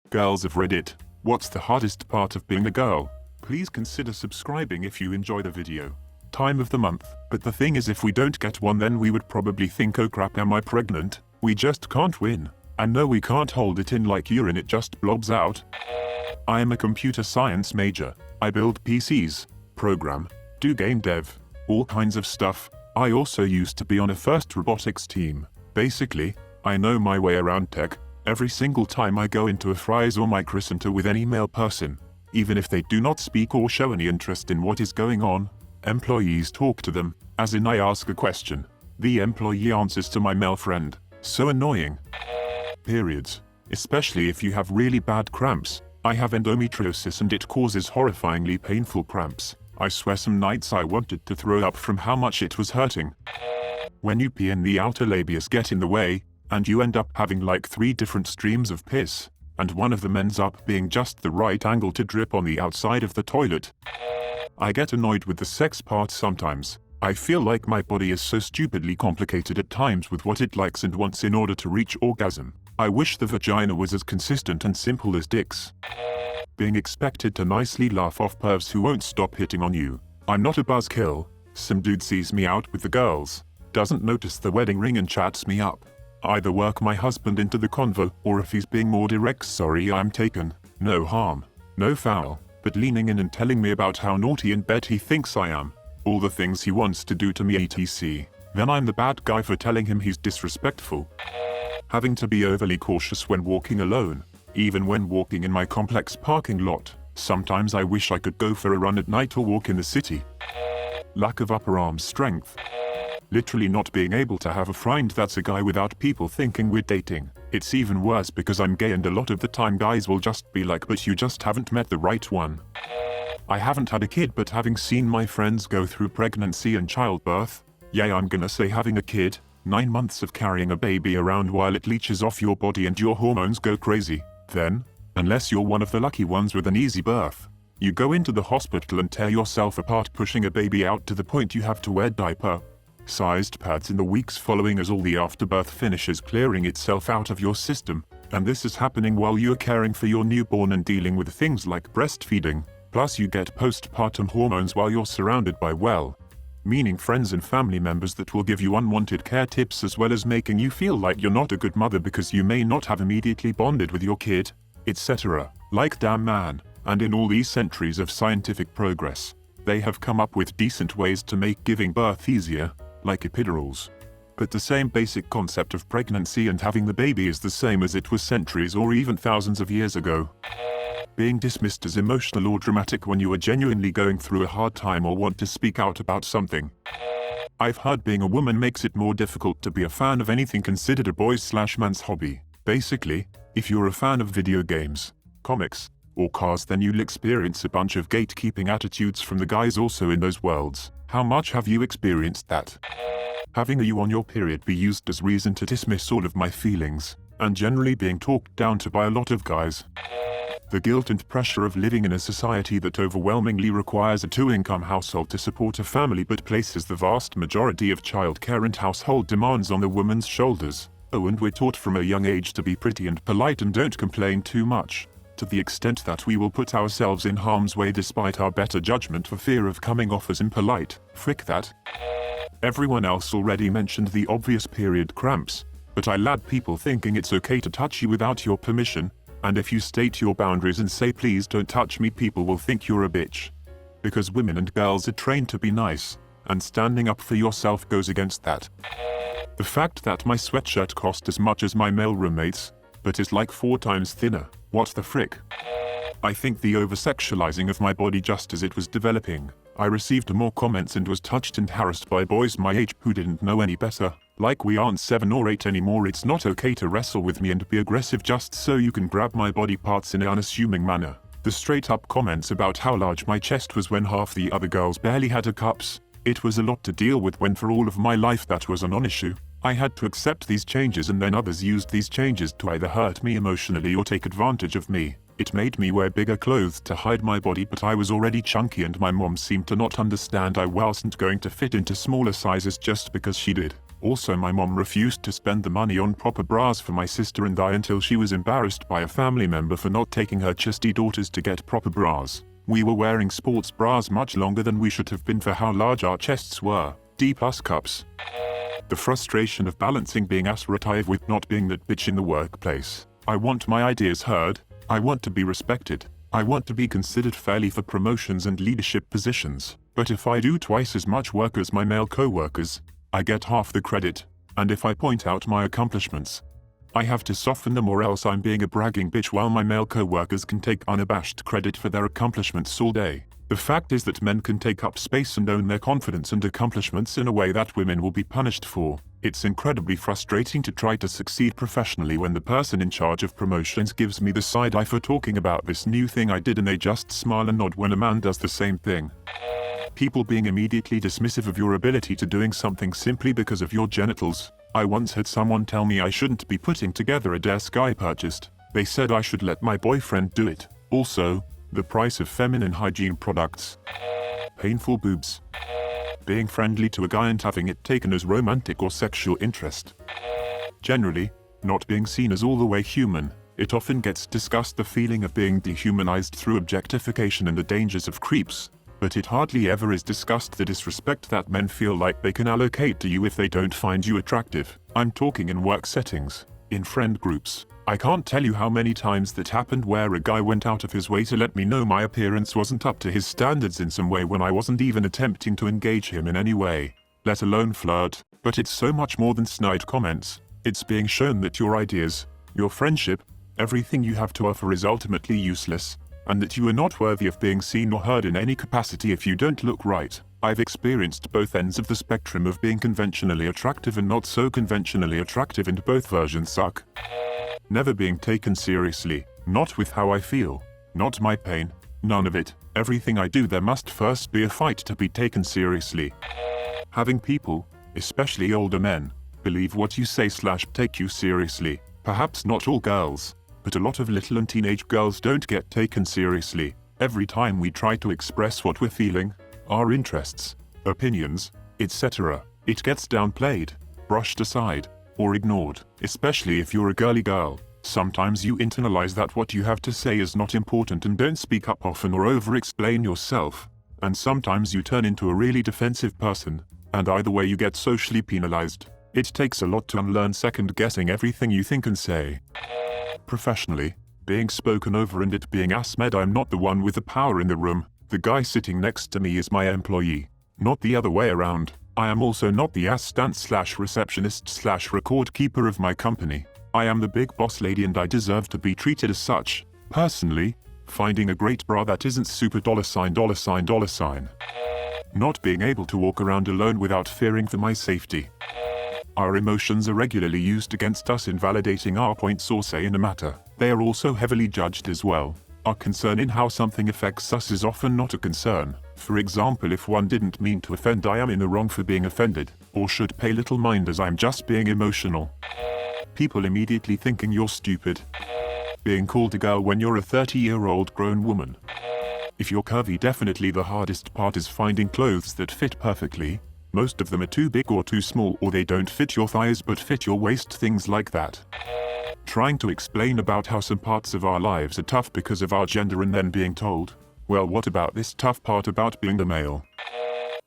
Girls of Reddit, what's the hardest part of being a girl? Please consider subscribing if you enjoy the video. Time of the month, but the thing is if we don't get one then we would probably think oh crap am I pregnant? We just can't win. And no we can't hold it in like urine, it just blobs out. I am a computer science major. I build PCs, program, do game dev, all kinds of stuff. I also used to be on a first robotics team. Basically, I know my way around tech. Every single time I go into a Fry's or Micro Center with any male person, even if they do not speak or show any interest in what is going on, employees talk to them, as in I ask a question. The employee answers to my male friend. So annoying. Periods. Especially if you have really bad cramps. I have endometriosis and it causes horrifyingly painful cramps. I swear some nights I wanted to throw up from how much it was hurting. When you pee and the outer labias get in the way, and you end up having like 3 different streams of piss, and one of them ends up being just the right angle to drip on the outside of the toilet. I get annoyed with the sex part sometimes. I feel like my body is so stupidly complicated at times with what it likes and wants in order to reach orgasm. I wish the vagina was as consistent and simple as dicks. Being expected to nicely laugh off pervs who won't stop hitting on you. I'm not a buzzkill. Some dude sees me out with the girls, doesn't notice the wedding ring and chats me up. Either work my husband into the convo, or if he's being more direct, sorry I'm taken. No harm, no foul, but leaning in and telling me about how naughty in bed he thinks I am. All the things he wants to do to me etc. Then I'm the bad guy for telling him he's disrespectful. Having to be overly cautious when walking alone, even when walking in my complex parking lot. Sometimes I wish I could go for a run at night or walk in the city. Lack of upper arm strength. Literally not being able to have a friend that's a guy without people thinking we're dating. It's even worse because I'm gay and a lot of the time guys will just be like but you just haven't met the right one. I haven't had a kid but having seen my friends go through pregnancy and childbirth, yeah I'm gonna say having a kid, 9 months of carrying a baby around while it leaches off your body and your hormones go crazy. Then, unless you're one of the lucky ones with an easy birth, you go into the hospital and tear yourself apart pushing a baby out to the point you have to wear diaper-sized pads in the weeks following as all the afterbirth finishes clearing itself out of your system, and this is happening while you're caring for your newborn and dealing with things like breastfeeding. Plus you get postpartum hormones while you're surrounded by well-meaning friends and family members that will give you unwanted care tips as well as making you feel like you're not a good mother because you may not have immediately bonded with your kid, etc. Like damn man, and in all these centuries of scientific progress, they have come up with decent ways to make giving birth easier, like epidurals. But the same basic concept of pregnancy and having the baby is the same as it was centuries or even thousands of years ago. Being dismissed as emotional or dramatic when you are genuinely going through a hard time or want to speak out about something. I've heard being a woman makes it more difficult to be a fan of anything considered a boy's/man's hobby. Basically, if you're a fan of video games, comics, or cars then you'll experience a bunch of gatekeeping attitudes from the guys also in those worlds. How much have you experienced that? Having a you on your period be used as reason to dismiss all of my feelings, and generally being talked down to by a lot of guys. The guilt and pressure of living in a society that overwhelmingly requires a 2-income household to support a family but places the vast majority of childcare and household demands on the woman's shoulders. Oh, and we're taught from a young age to be pretty and polite and don't complain too much, to the extent that we will put ourselves in harm's way despite our better judgment for fear of coming off as impolite. Frick that. Everyone else already mentioned the obvious period cramps, but I lad people thinking it's okay to touch you without your permission. And if you state your boundaries and say please don't touch me people will think you're a bitch. Because women and girls are trained to be nice, and standing up for yourself goes against that. The fact that my sweatshirt cost as much as my male roommates, but is like 4 times thinner, what the frick? I think the over-sexualizing of my body just as it was developing. I received more comments and was touched and harassed by boys my age who didn't know any better. Like we aren't 7 or 8 anymore, it's not okay to wrestle with me and be aggressive just so you can grab my body parts in an unassuming manner. The straight up comments about how large my chest was when half the other girls barely had a cups. It was a lot to deal with when for all of my life that was a non-issue. I had to accept these changes and then others used these changes to either hurt me emotionally or take advantage of me. It made me wear bigger clothes to hide my body but I was already chunky and my mom seemed to not understand I wasn't going to fit into smaller sizes just because she did. Also, my mom refused to spend the money on proper bras for my sister and I until she was embarrassed by a family member for not taking her chesty daughters to get proper bras. We were wearing sports bras much longer than we should have been for how large our chests were. D+ cups. The frustration of balancing being assertive with not being that bitch in the workplace. I want my ideas heard. I want to be respected. I want to be considered fairly for promotions and leadership positions. But if I do twice as much work as my male co-workers, I get half the credit. And if I point out my accomplishments, I have to soften them, or else I'm being a bragging bitch while my male co-workers can take unabashed credit for their accomplishments all day. The fact is that men can take up space and own their confidence and accomplishments in a way that women will be punished for. It's incredibly frustrating to try to succeed professionally when the person in charge of promotions gives me the side eye for talking about this new thing I did, and they just smile and nod when a man does the same thing. People being immediately dismissive of your ability to doing something simply because of your genitals. I once had someone tell me I shouldn't be putting together a desk I purchased. They said I should let my boyfriend do it. Also, the price of feminine hygiene products. Painful boobs. Being friendly to a guy and having it taken as romantic or sexual interest. Generally, not being seen as all the way human. It often gets discussed, the feeling of being dehumanized through objectification and the dangers of creeps. But it hardly ever is discussed the disrespect that men feel like they can allocate to you if they don't find you attractive. I'm talking in work settings, in friend groups. I can't tell you how many times that happened where a guy went out of his way to let me know my appearance wasn't up to his standards in some way when I wasn't even attempting to engage him in any way, let alone flirt. But it's so much more than snide comments. It's being shown that your ideas, your friendship, everything you have to offer is ultimately useless, and that you are not worthy of being seen or heard in any capacity if you don't look right. I've experienced both ends of the spectrum of being conventionally attractive and not so conventionally attractive, and both versions suck. Never being taken seriously, not with how I feel, not my pain, none of it. Everything I do, there must first be a fight to be taken seriously. Having people, especially older men, believe what you say / take you seriously. Perhaps not all girls, but a lot of little and teenage girls don't get taken seriously. Every time we try to express what we're feeling, our interests, opinions, etc., it gets downplayed, brushed aside, or ignored. Especially if you're a girly girl. Sometimes you internalize that what you have to say is not important and don't speak up often or over-explain yourself. And sometimes you turn into a really defensive person, and either way you get socially penalized. It takes a lot to unlearn second-guessing everything you think and say. Professionally, being spoken over and it being asmed, I'm not the one with the power in the room. The guy sitting next to me is my employee, not the other way around. I am also not the assistant / receptionist / record keeper of my company. I am the big boss lady and I deserve to be treated as such. Personally, finding a great bra that isn't super $. Not being able to walk around alone without fearing for my safety. Our emotions are regularly used against us in validating our points or say in a matter. They are also heavily judged as well. Our concern in how something affects us is often not a concern. For example, if one didn't mean to offend, I am in the wrong for being offended, or should pay little mind as I'm just being emotional. People immediately thinking you're stupid. Being called a girl when you're a 30-year-old grown woman. If you're curvy, definitely the hardest part is finding clothes that fit perfectly. Most of them are too big or too small, or they don't fit your thighs but fit your waist, things like that. Trying to explain about how some parts of our lives are tough because of our gender and then being told, well, what about this tough part about being a male?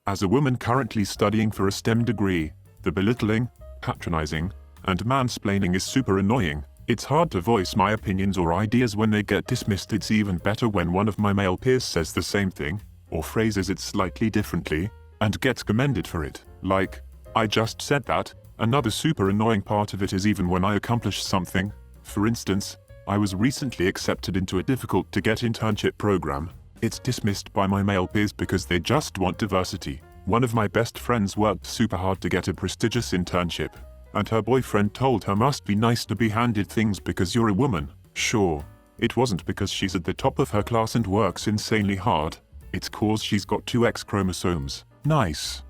As a woman currently studying for a STEM degree, the belittling, patronizing, and mansplaining is super annoying. It's hard to voice my opinions or ideas when they get dismissed. It's even better when one of my male peers says the same thing, or phrases it slightly differently, and gets commended for it. Like, I just said that. Another super annoying part of it is even when I accomplish something. For instance, I was recently accepted into a difficult to get internship program. It's dismissed by my male peers because they just want diversity. One of my best friends worked super hard to get a prestigious internship, and her boyfriend told her must be nice to be handed things because you're a woman. Sure, it wasn't because she's at the top of her class and works insanely hard. It's cause she's got 2 X chromosomes. Nice.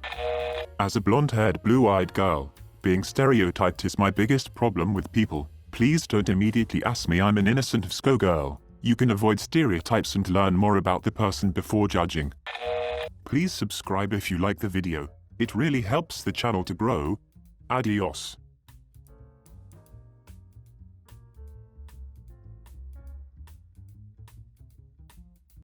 As a blonde-haired, blue-eyed girl, being stereotyped is my biggest problem with people. Please don't immediately ask me I'm an innocent VSCO girl. You can avoid stereotypes and learn more about the person before judging. Please subscribe if you like the video. It really helps the channel to grow. Adios.